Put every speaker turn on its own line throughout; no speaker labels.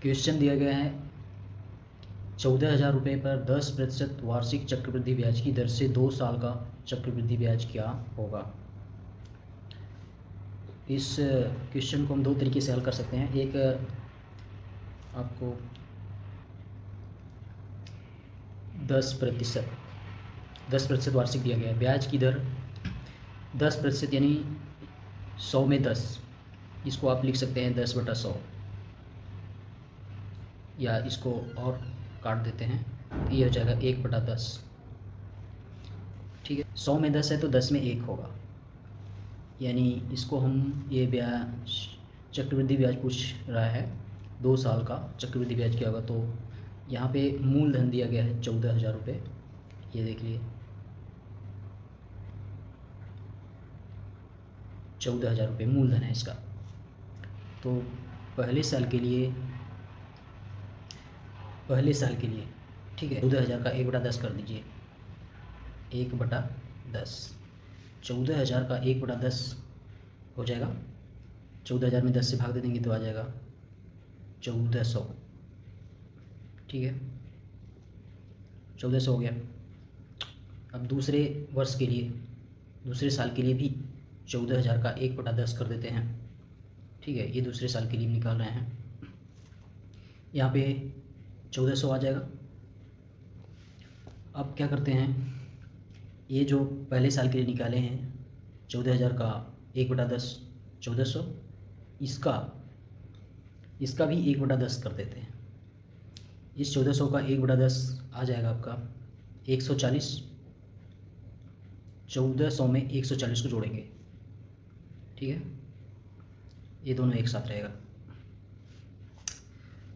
Question दिया गया है 14,000 रुपये पर 10% वार्षिक चक्रवृद्धि ब्याज की दर से 2 साल का चक्रवृद्धि ब्याज क्या होगा। इस क्वेश्चन को हम दो तरीके से हल कर सकते हैं। एक आपको 10% वार्षिक दिया गया है, ब्याज की दर 10% यानी 100 में 10, इसको आप लिख सकते हैं 10/100, या इसको और काट देते हैं, ये हो जाएगा 1/10। ठीक है, 100 में 10 है तो 10 में 1 होगा, यानी इसको हम ये ब्याज चक्रवृद्धि ब्याज पूछ रहा है 2 साल का चक्रवृद्धि ब्याज क्या होगा। तो यहाँ पे मूलधन दिया गया है 14,000 रुपये, ये देख लिए 14,000 रुपये मूलधन है इसका। तो पहले साल के लिए ठीक है 14,000 का 1/10 कर दीजिए, 1/10, 14,000 का 1/10 हो जाएगा। 14,000 में 10 से भाग दे देंगे तो आ जाएगा 1400। ठीक है, 1400 हो गया। अब दूसरे साल के लिए भी 14,000 का 1/10 कर देते हैं। ठीक है, ये दूसरे साल के लिए निकाल रहे हैं, यहाँ पे 1400 आ जाएगा। अब क्या करते हैं, ये जो पहले साल के लिए निकाले हैं 14,000 का 1/10 1400, इसका भी 1/10 कर देते हैं। इस 1400 का 1/10 आ जाएगा आपका 140। 1400 में 140 को जोड़ेंगे, ठीक है, ये दोनों एक साथ रहेगा।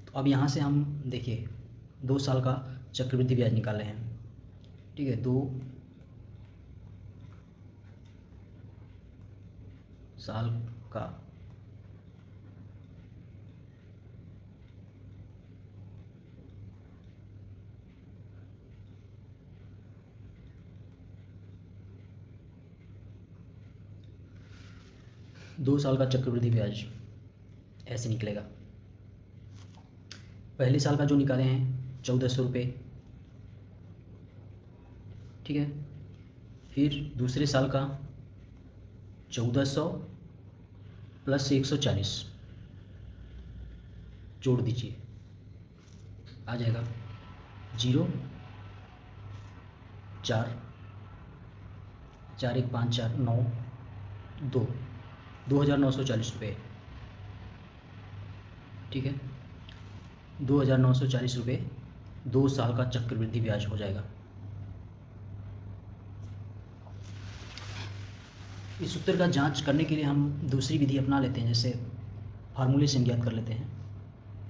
तो अब यहाँ से हम देखिए 2 साल का चक्रवृद्धि ब्याज निकाल रहे हैं। ठीक है, 2 साल का चक्रवृद्धि ब्याज ऐसे निकलेगा। पहले साल का जो निकाले हैं 1400 रुपये, ठीक है, फिर दूसरे साल का 1400 प्लस 140 जोड़ दीजिए, आ जाएगा 0 4 4 1 5 4 9 2 2,940 रुपये। ठीक है, 2,940 रुपये 2 साल का चक्रवृद्धि ब्याज हो जाएगा। इस उत्तर का जांच करने के लिए हम दूसरी विधि अपना लेते हैं, जैसे फार्मूले से ज्ञात कर लेते हैं।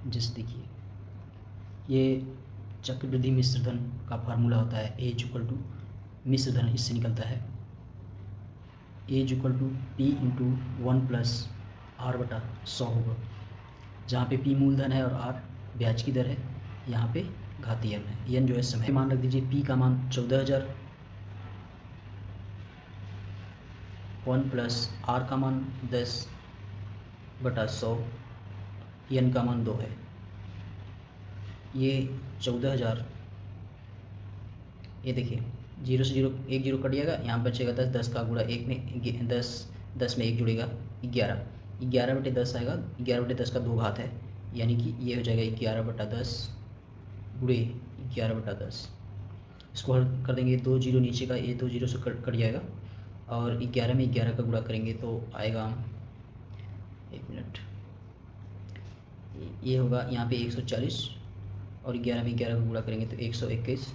जैसे देखिए, ये चक्रवृद्धि मिश्र धन का फार्मूला होता है, ए इक्वल टू मिश्र धन, इससे निकलता है A equal to P into 1 plus R/100 होगा, जहाँ पे पी मूलधन है और आर ब्याज की दर है, यहाँ पे घातीय है, एन जो है समय। मान रख दीजिए, पी का मान 14,000, 1 प्लस आर का मान 10/100, एन का मान 2 है। ये 14,000, ये देखिए 0 से 0 1 0 कट जाएगा, यहाँ बचेगा 10, 10 का गुणा 1 में 10 में 1 जुड़ेगा 11, 11/10 आएगा, 11/10 का 2 घात है, यानी कि ये हो जाएगा 11/10 गुणे 11/10। इसको हल कर देंगे, 2 0 नीचे का, ये 2 0 से कट जाएगा, और 11 में 11 का गुणा करेंगे तो आएगा, 1 मिनट, ये होगा यहाँ पे 140, और 11 में 11 का गुणा करेंगे तो 121,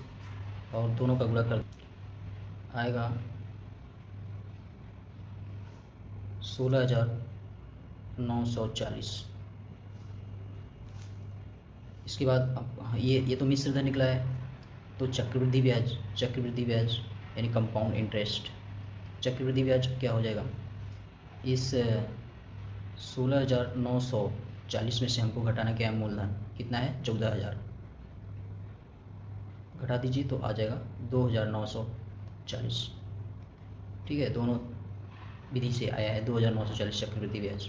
और दोनों का गुणा कर आएगा 16,940। इसके बाद अब ये तो मिश्र धन निकला है, तो चक्रवृद्धि ब्याज यानी कंपाउंड इंटरेस्ट, चक्रवृद्धि ब्याज क्या हो जाएगा, इस 16,940 में से हमको घटाना क्या है, मूलधन कितना है 14,000, घटा दीजिए तो आ जाएगा 2,940। ठीक है, दोनों विधि से आया है 2,940 चक्रवृद्धि ब्याज।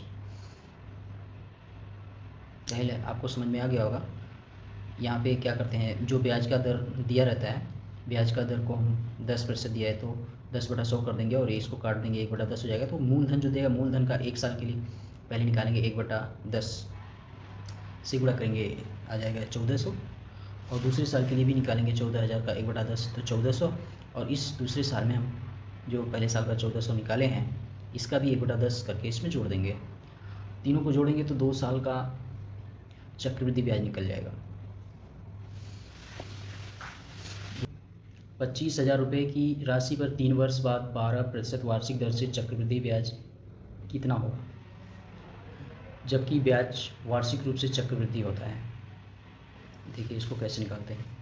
जाहिर है आपको समझ में आ गया होगा। यहाँ पे क्या करते हैं, जो ब्याज का दर दिया रहता है, ब्याज का दर को हम 10% दिया है तो 10/100 कर देंगे और इसको काट देंगे, 1/10 हो जाएगा। तो मूलधन जो देगा, मूलधन का 1 साल के लिए पहले निकालेंगे, 1/10 से गुणा करेंगे, आ जाएगा 1400। और दूसरे साल के लिए भी निकालेंगे 14,000 का 1/10 तो 1400। और इस दूसरे साल में हम जो पहले साल का 1400 निकाले हैं, इसका भी 1/10 करके इसमें जोड़ देंगे। तीनों को जोड़ेंगे तो 2 साल का चक्रवृद्धि ब्याज निकल जाएगा। 25,000 रुपये की राशि पर 3 वर्ष बाद 12% वार्षिक दर से चक्रवृद्धि ब्याज कितना होगा, जबकि ब्याज वार्षिक रूप से चक्रवृद्धि होता है। देखिए इसको कैसे निकालते हैं।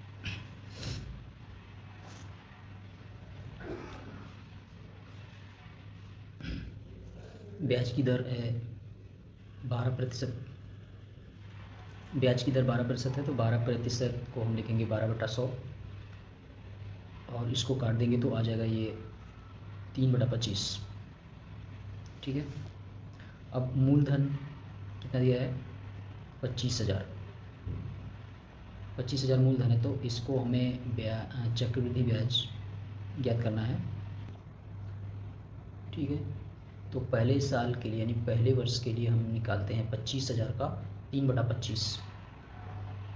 ब्याज की दर है 12%, ब्याज की दर 12% है तो 12% को हम लिखेंगे 12/100 और इसको काट देंगे तो आ जाएगा ये 3/25। ठीक है। अब मूलधन कितना दिया है, 25,000। 25,000 मूलधन है तो इसको हमें चक्रवृद्धि ब्याज ज्ञात करना है। ठीक है। तो पहले साल के लिए यानी पहले वर्ष के लिए हम निकालते हैं 25,000 का 3/25।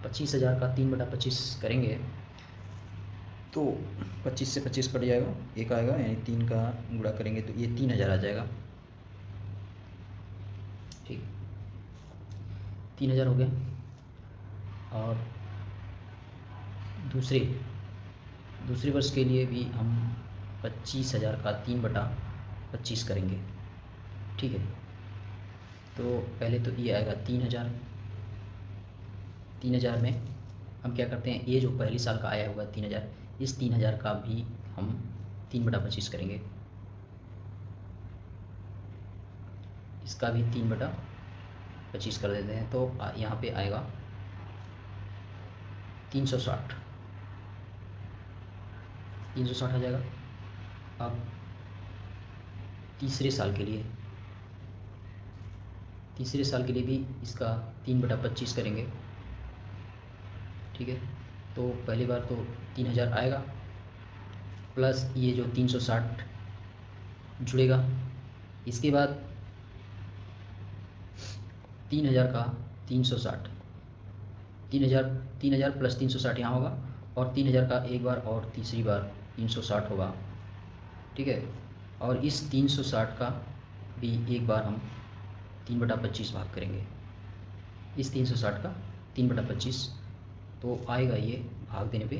25,000 का 3/25 करेंगे तो 25 से 25 कट जाएगा, एक आएगा, यानी 3 का गुणा करेंगे तो ये 3,000 आ जाएगा। ठीक, 3,000 हो गया। और दूसरे वर्ष के लिए भी हम 25,000 का 3/25 करेंगे। ठीक है। तो पहले तो ये आएगा 3,000। 3,000 में हम क्या करते हैं, ये जो पहले साल का आया हुआ 3,000, इस 3,000 का भी हम 3/25 करेंगे, इसका भी 3/25 कर देते हैं तो यहाँ पे आएगा 360। 360 आ जाएगा। अब तीसरे साल के लिए भी इसका 3/25 करेंगे। ठीक है। तो पहली बार तो 3,000 आएगा प्लस ये जो 360 जुड़ेगा। इसके बाद 3,000 का 360, 3,000 प्लस 360 यहाँ होगा और 3,000 का एक बार और तीसरी बार 360 होगा। ठीक है। और इस 360 का भी एक बार हम 3/25 भाग करेंगे, इस 360 का 3/25 तो आएगा ये भाग देने पे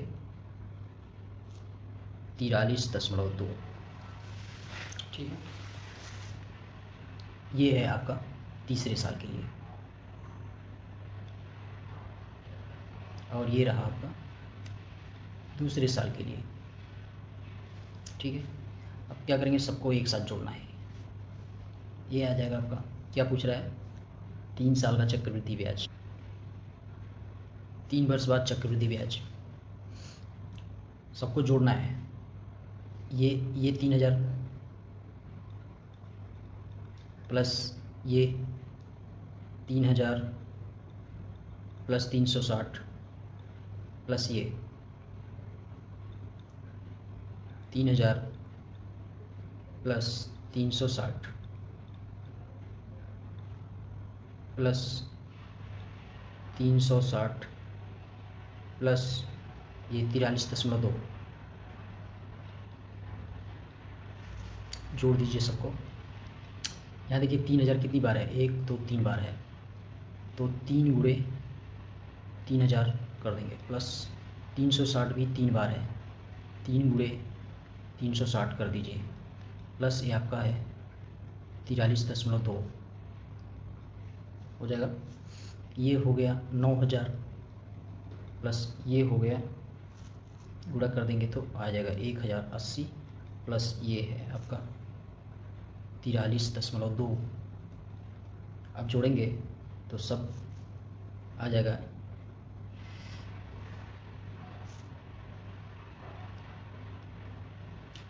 43.2। ठीक है। ये है आपका तीसरे साल के लिए और ये रहा आपका दूसरे साल के लिए। ठीक है। अब क्या करेंगे, सबको एक साथ जोड़ना है। ये आ जाएगा आपका, क्या पूछ रहा है, 3 साल का चक्रवृद्धि ब्याज, 3 वर्ष बाद चक्रवृद्धि ब्याज, सबको जोड़ना है। ये 3,000 प्लस ये 3,000 प्लस 360 प्लस ये 3,000 प्लस 360 प्लस 360 प्लस ये 43.2 जोड़ दीजिए सबको। यहाँ देखिए 3,000 कितनी बार है, 1 2 3 बार है तो 3 गुणे 3,000 कर देंगे प्लस 360 भी 3 बार है, 3 गुणे 360 कर दीजिए प्लस ये आपका है 43.2 हो जाएगा। ये हो गया 9,000 प्लस ये हो गया, गुणा कर देंगे तो आ जाएगा 1,080 प्लस ये है आपका 43.2। अब जोड़ेंगे तो सब आ जाएगा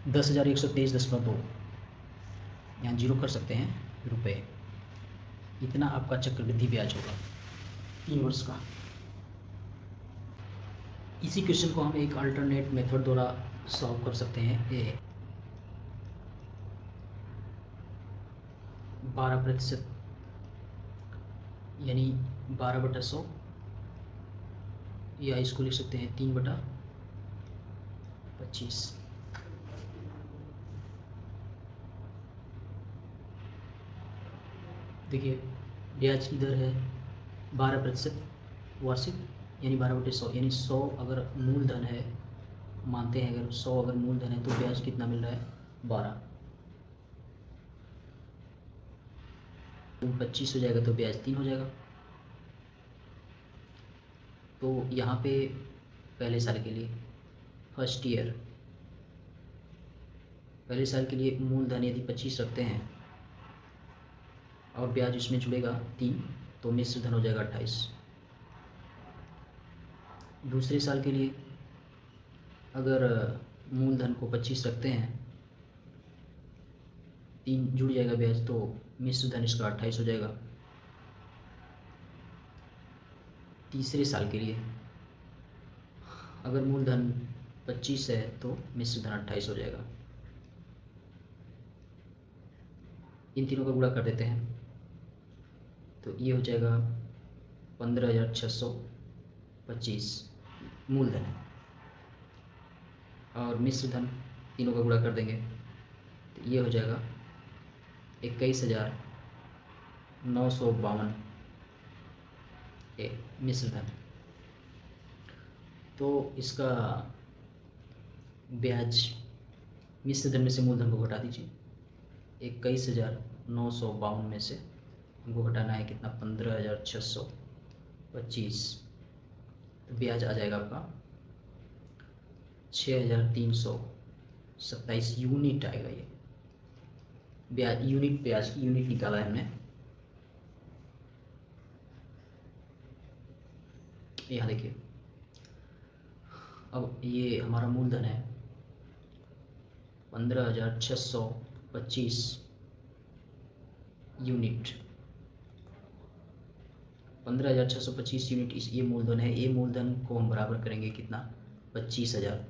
10,123.2, यहाँ जीरो कर सकते हैं रुपए। इतना आपका चक्रवृद्धि ब्याज होगा। 3 वर्ष का। इसी क्वेश्चन को हम एक अल्टरनेट मेथड द्वारा सॉल्व कर सकते हैं। ये 12% यानी 12/100, या इसको लिख सकते हैं 3/25। देखिए ब्याज की दर है 12% वार्षिक, यानी 12/100, यानी 100 अगर मूलधन है, मानते हैं अगर 100 अगर मूलधन है तो ब्याज कितना मिल रहा है 12। 25 हो जाएगा तो ब्याज 3 हो जाएगा। तो यहाँ पे पहले साल के लिए, फर्स्ट ईयर, पहले साल के लिए मूलधन यदि 25 रखते हैं और ब्याज इसमें जुड़ेगा 3, तो मिश्र धन हो जाएगा 28। दूसरे साल के लिए अगर मूलधन को 25 रखते हैं, 3 जुड़ जाएगा ब्याज, तो मिश्र धन इसका 28 हो जाएगा। तीसरे साल के लिए अगर मूलधन 25 है तो मिश्र धन 28 हो जाएगा। इन तीनों का गुणा कर देते हैं तो ये हो जाएगा 15,625 मूलधन है, और मिश्र धन तीनों का गुणा कर देंगे तो ये हो जाएगा 21,952 मिश्र धन। तो इसका ब्याज मिश्र धन में से मूलधन को घटा दीजिए। 21,952 में से हमको घटाना है कितना, 15,625, तो ब्याज आ जाएगा आपका 6,327 यूनिट आएगा। ये ब्याज यूनिट, ब्याज की यूनिट निकाला है हमने। यहाँ देखिए, अब ये हमारा मूलधन है 15,625 यूनिट। 15,625 यूनिट इस ये मूलधन है। ये मूलधन को हम बराबर करेंगे कितना, 25,000।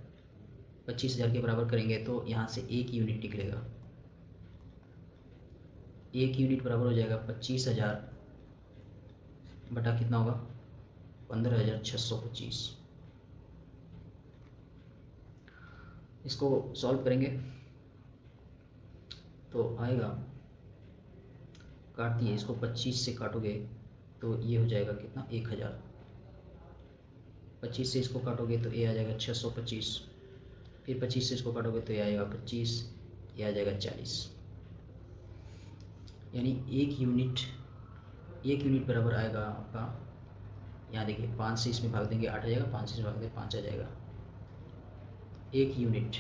25,000 के बराबर करेंगे तो यहाँ से 1 यूनिट निकलेगा। 1 यूनिट बराबर हो जाएगा 25,000 बटा कितना होगा, 15,625। इसको सॉल्व करेंगे तो आएगा, काट दिए इसको, 25 से काटोगे तो ये हो जाएगा कितना, 1,000। 25 से इसको काटोगे तो ये आ जाएगा 625, फिर 25 से इसको काटोगे तो ये आएगा 25, ये आ जाएगा 40। यानी 1 यूनिट बराबर आएगा आपका, यहाँ देखिए 5 से इसमें भाग देंगे 8 आ जाएगा, 5 से भाग देंगे 5 आ जाएगा। 1 यूनिट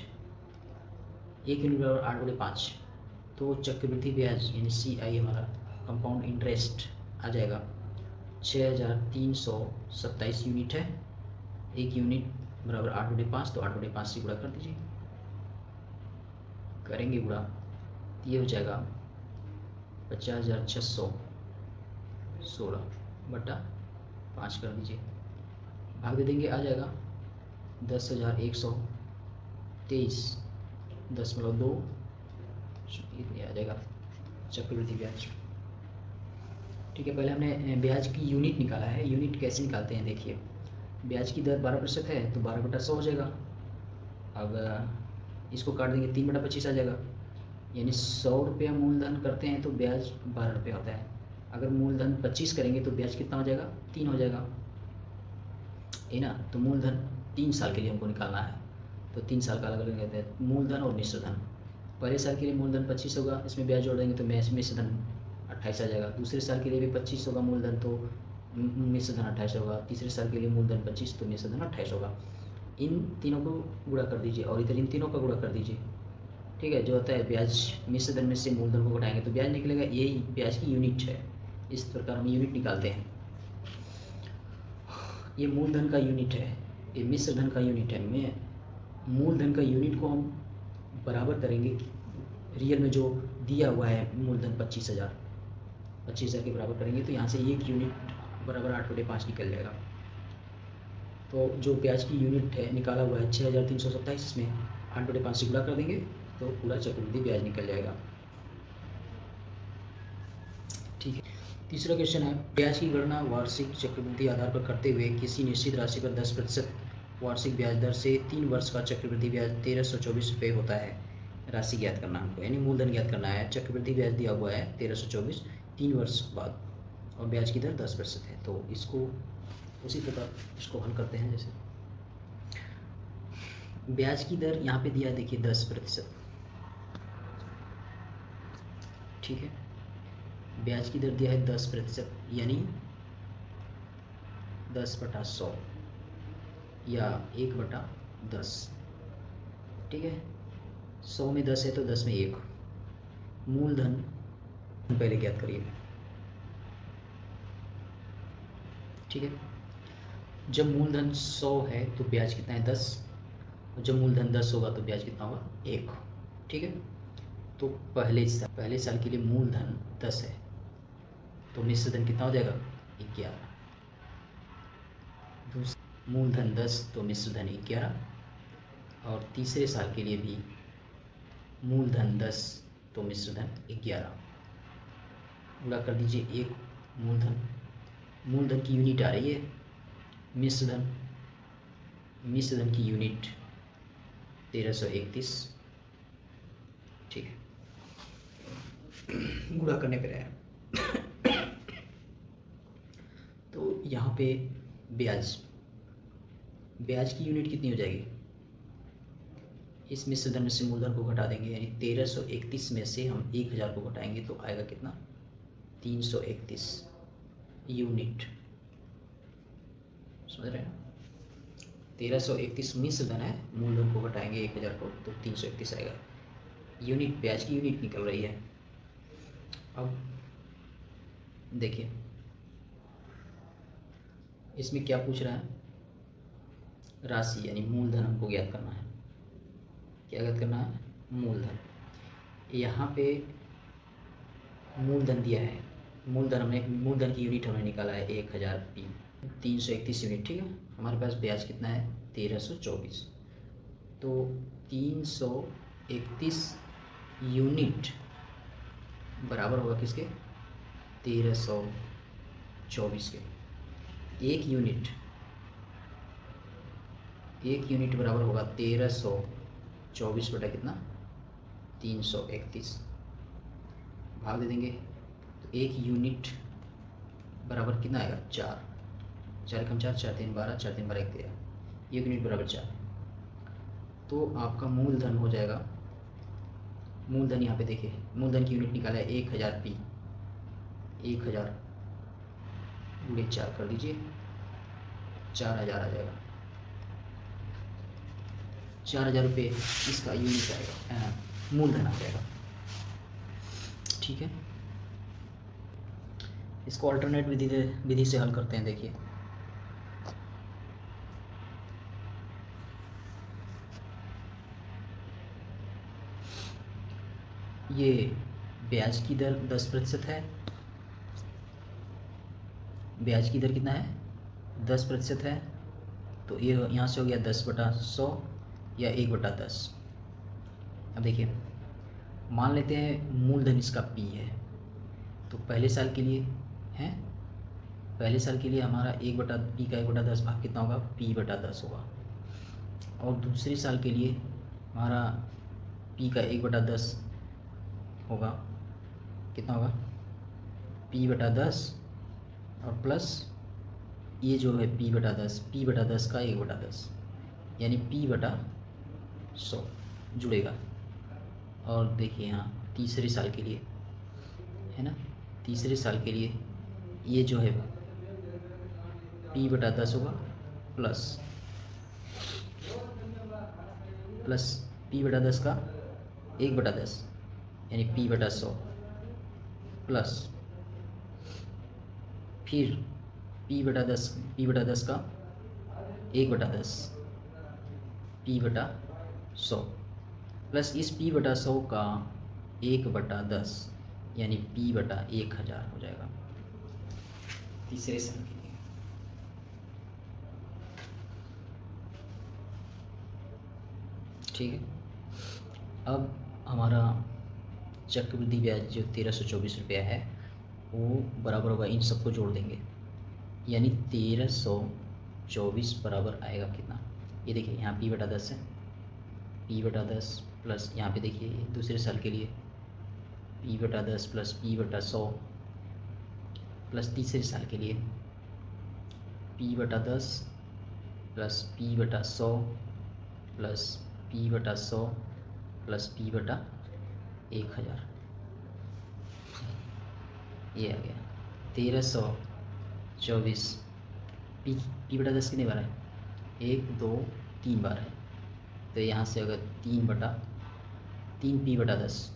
बराबर 8/5, तो चक्रवृद्धि ब्याज यानी CI हमारा कंपाउंड इंटरेस्ट आ जाएगा 6,327 यूनिट है। 1 यूनिट बराबर 8/5, तो 8/5 से गुणा कर दीजिए, करेंगे गुणा तो ये हो जाएगा 50,616 बटा 5 कर दीजिए, भाग दे देंगे, आ जाएगा 10,123.2, ये आ जाएगा चक्रवृद्धि ब्याज। ठीक है, पहले हमने ब्याज की यूनिट निकाला है। यूनिट कैसे निकालते हैं, देखिए ब्याज की दर 12% है तो 12/100 हो जाएगा। अब इसको काट देंगे, 3/25 आ जाएगा, यानी 100 रुपया मूलधन करते हैं तो ब्याज 12 रुपये होता है। अगर मूलधन 25 करेंगे तो ब्याज कितना हो जाएगा, 3 हो जाएगा, है ना। तो मूलधन 3 साल के लिए हमको निकालना है, तो 3 साल का अलग अलग कहते हैं, मूलधन और मिश्र धन। पहले साल के लिए मूलधन 25 होगा, इसमें ब्याज जोड़ देंगे तो मिश्र धन 28 आ जाएगा। दूसरे साल के लिए भी 25 होगा मूलधन, तो मिश्र धन 28 होगा। तीसरे साल के लिए मूलधन 25 तो मिश्र धन 28 होगा। इन तीनों को गुणा कर दीजिए और इधर इन तीनों का गुणा कर दीजिए। ठीक है, जो होता है ब्याज मिश्र धन में से मूलधन को घटाएंगे तो ब्याज निकलेगा, यही ब्याज की यूनिट है। इस प्रकार हम यूनिट निकालते हैं। ये मूलधन का यूनिट है, ये मिश्र धन का यूनिट है। मैं मूलधन का यूनिट को हम बराबर करेंगे रियल में जो दिया हुआ है मूलधन 25,000 के बराबर करेंगे, तो यहाँ से 1 यूनिट बराबर 8/5 निकल जाएगा। तो जो ब्याज की यूनिट है निकाला हुआ है 6327, इसमें 8/5 से गुणा कर देंगे तो पूरा चक्रवृद्धि ब्याज निकल जाएगा। ठीक है। तीसरा क्वेश्चन है, ब्याज की गणना वार्षिक चक्रवृद्धि आधार पर करते हुए किसी निश्चित राशि पर 10% वार्षिक ब्याज दर से 3 वर्ष का चक्रवृद्धि ब्याज 1324 रुपये होता है। राशि ज्ञात करना हमको, यानी मूलधन ज्ञात करना है। चक्रवृद्धि ब्याज दिया हुआ है 1324 3 वर्ष बाद, और ब्याज की दर 10% है। तो इसको उसी प्रकार इसको हल करते हैं। जैसे ब्याज की दर यहाँ पे दिया है, देखिए 10%। ठीक है, ब्याज की दर दिया है 10%, यानी 10/100 या 1/10। ठीक है, 100 में 10 है तो 10 में 1। मूलधन पहले ज्ञात करिए। ठीक है, जब मूलधन 100 है तो ब्याज कितना है 10, और जब मूलधन 10 होगा तो ब्याज कितना होगा 1। ठीक है, तो पहले साल के लिए मूलधन 10 है तो मिश्र धन कितना हो जाएगा 11। मूलधन 10 तो मिश्र धन 11, और तीसरे साल के लिए भी मूलधन 10 तो मिश्र धन 11। गुणा कर दीजिए, एक मूलधन की यूनिट आ रही है मिश्र धन की यूनिट 1331। ठीक है, गुणा करने पर आया तो यहाँ पे ब्याज की यूनिट कितनी हो जाएगी, इस मिश्र धन में से मूलधन को घटा देंगे, यानी 1331 में से हम 1000 को घटाएंगे तो आएगा कितना 331 यूनिट। समझ रहे हैं, 1331 मिश्र धन है, मूलधन को घटाएंगे 1000 को तो 331 आएगा। यूनिट, ब्याज की यूनिट निकल रही है। अब देखिए इसमें क्या पूछ रहा है, राशि यानी मूलधन हमको ज्ञात करना है। क्या ज्ञात करना है, मूलधन। यहाँ पे मूलधन दिया है, मूलधन की यूनिट हमने निकाला है 1000 पी 331 यूनिट। ठीक है, हमारे पास ब्याज कितना है 1324, तो 331 यूनिट बराबर होगा किसके 1324 के। एक यूनिट बराबर होगा 1324 बटा कितना 331, भाग दे देंगे तो एक यूनिट बराबर कितना आएगा 4, 4 कम 4, 4 3 12, 4 3 12 1 13, एक यूनिट बराबर 4। तो आपका मूलधन हो जाएगा, मूलधन यहाँ पे देखिए मूलधन की यूनिट निकाला है 1000 पी, 1000 गुणे 4 कर दीजिए 4000 आ जाएगा। 4000 रुपये इसका यूनिट आएगा, मूलधन आ जाएगा। ठीक है, इसको अल्टरनेट विधि से हल करते हैं। देखिए ये ब्याज की दर 10% है, ब्याज की दर कितना है 10% है, तो ये यहाँ से हो गया 10/100 या 1/10। अब देखिए मान लेते हैं मूलधन इसका P है, तो पहले साल के लिए है, पहले साल के लिए हमारा P का 1/10 भाग कितना होगा P/10 होगा, और दूसरे साल के लिए हमारा P का 1/10 होगा, कितना होगा P/10 और प्लस ये जो है P/10 का 1/10 यानी P/100 जुड़ेगा। और देखिए यहाँ तीसरे साल के लिए है ना, तीसरे साल के लिए ये जो है P/10 होगा प्लस P/10 का 1/10 यानी P/100 प्लस फिर P/10 का 1/10 P/100 प्लस इस P/100 का 1/10 यानी P/1000 हो जाएगा तीसरे साल के लिए। ठीक है। अब हमारा चक्रवृद्धि ब्याज जो 1324 रुपया है वो बराबर होगा, इन सबको जोड़ देंगे, यानी 1324 बराबर आएगा कितना, ये देखिए यहाँ P/10 है, P/10 प्लस यहाँ पे देखिए दूसरे साल के लिए P/10 प्लस P/100 प्लस तीसरे साल के लिए P/10 plus P/100 plus P/100 plus P/1000, ये आ गया 1324। P/10 कितने बार है, 1 2 3 बार है, तो यहाँ से अगर 3 P/10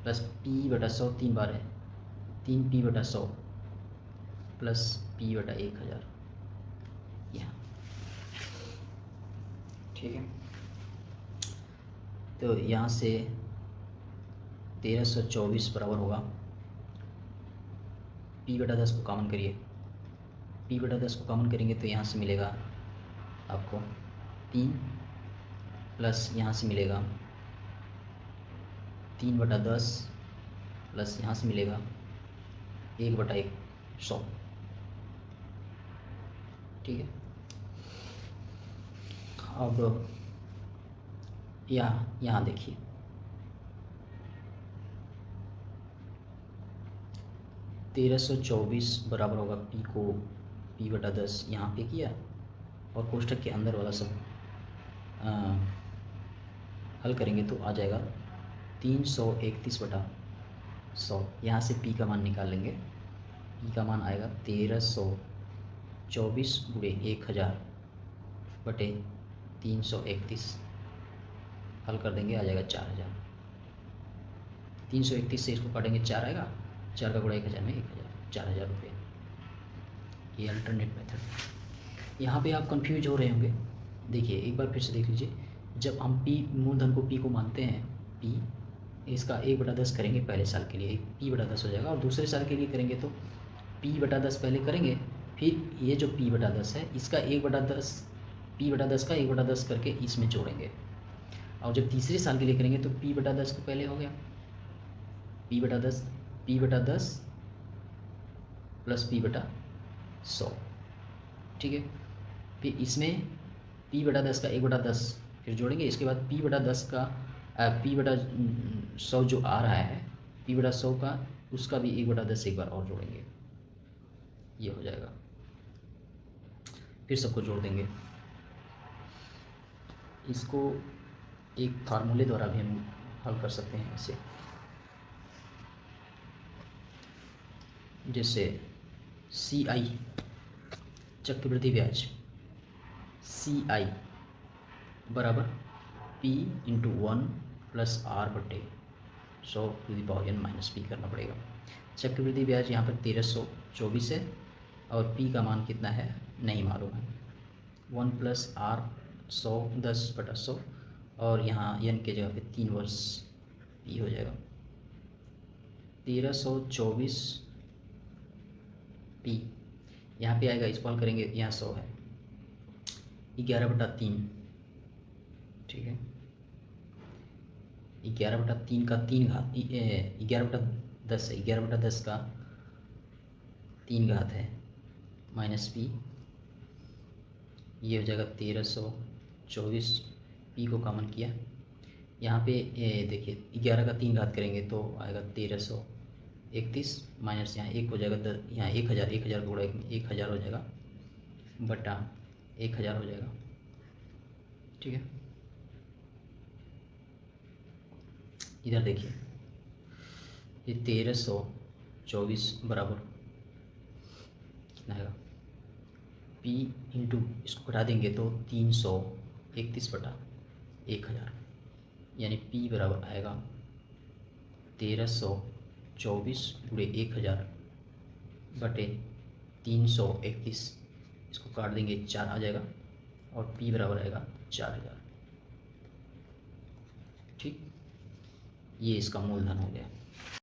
प्लस P/100 3 बार है, 3 P/100 प्लस P/1000 यहाँ, ठीक है। तो यहाँ से 1324 बराबर होगा, P/10 को कॉमन करिए, P/10 को कॉमन करेंगे तो यहाँ से मिलेगा आपको 3 प्लस यहाँ से मिलेगा 3/10 प्लस यहाँ से मिलेगा 1/100, ठीक है। अब यहाँ देखिए 1324 बराबर होगा P को P/10 यहाँ पे किया और कोष्ठक के अंदर वाला सब हल करेंगे तो आ जाएगा 331/100। यहाँ से P का मान निकाल लेंगे, P का मान आएगा 1324 गुणे 1000 बटे 331, हल कर देंगे आ जाएगा 4000। 331 से इसको काटेंगे 4 आएगा, 4 का गुणा 1000 में 4000 रुपये, ये अल्टरनेट मेथड। यहाँ पे आप कंफ्यूज हो रहे होंगे, देखिए एक बार फिर से देख लीजिए, जब हम P मूलधन को P को मानते हैं, P इसका 1/10 करेंगे पहले साल के लिए, P/10 हो जाएगा, और दूसरे साल के लिए करेंगे तो P/10 पहले करेंगे, फिर ये जो P/10 है इसका 1/10, P/10 का 1/10 करके इसमें जोड़ेंगे, और जब तीसरे साल के लिए करेंगे तो P/10 को पहले हो गया P/10 प्लस P/100, ठीक है। फिर इसमें P/10 का 1/10 फिर जोड़ेंगे, इसके बाद P/10 का P/100 जो आ रहा है P/100 का, उसका भी 1/10 एक बार और जोड़ेंगे, ये हो जाएगा। फिर सबको जोड़ देंगे, इसको एक फार्मूले द्वारा भी हम हल कर सकते हैं ऐसे, जैसे CI चक्रवृद्धि ब्याज CI बराबर P × 1 प्लस R बटे 100⁻n - P करना पड़ेगा। चक्रवृद्धि ब्याज यहाँ पर 1324 है और P का मान कितना है नहीं मालूम है, 1 प्लस R 100 10/100, और यहाँ n के जगह पे 3 वर्ष P हो जाएगा 1324 P, यहाँ पे आएगा, इस्तेमाल करेंगे, यहाँ 100 है, 11/3, ठीक है। 11/3 का 3 घात 11/10 है, 11/10 का 3 घात है -P, ये हो जाएगा 1324, P को कॉमन किया, यहाँ पे देखिए 11 का 3 घात करेंगे तो आएगा 1331, माइनस यहाँ 1 हो जाएगा, यहाँ 1000 1000 गुणा 1000 हो जाएगा बटा 1000 हो जाएगा, ठीक है। इधर देखिए ये 1324 बराबर कितना आएगा, P इंटू इसको घटा देंगे तो 331/1000, यानी P बराबर आएगा 1324 गुणे 1000 बटे 331, इसको काट देंगे 4 आ जाएगा, और P बराबर आएगा 4000, ठीक। ये इसका मूलधन हो गया।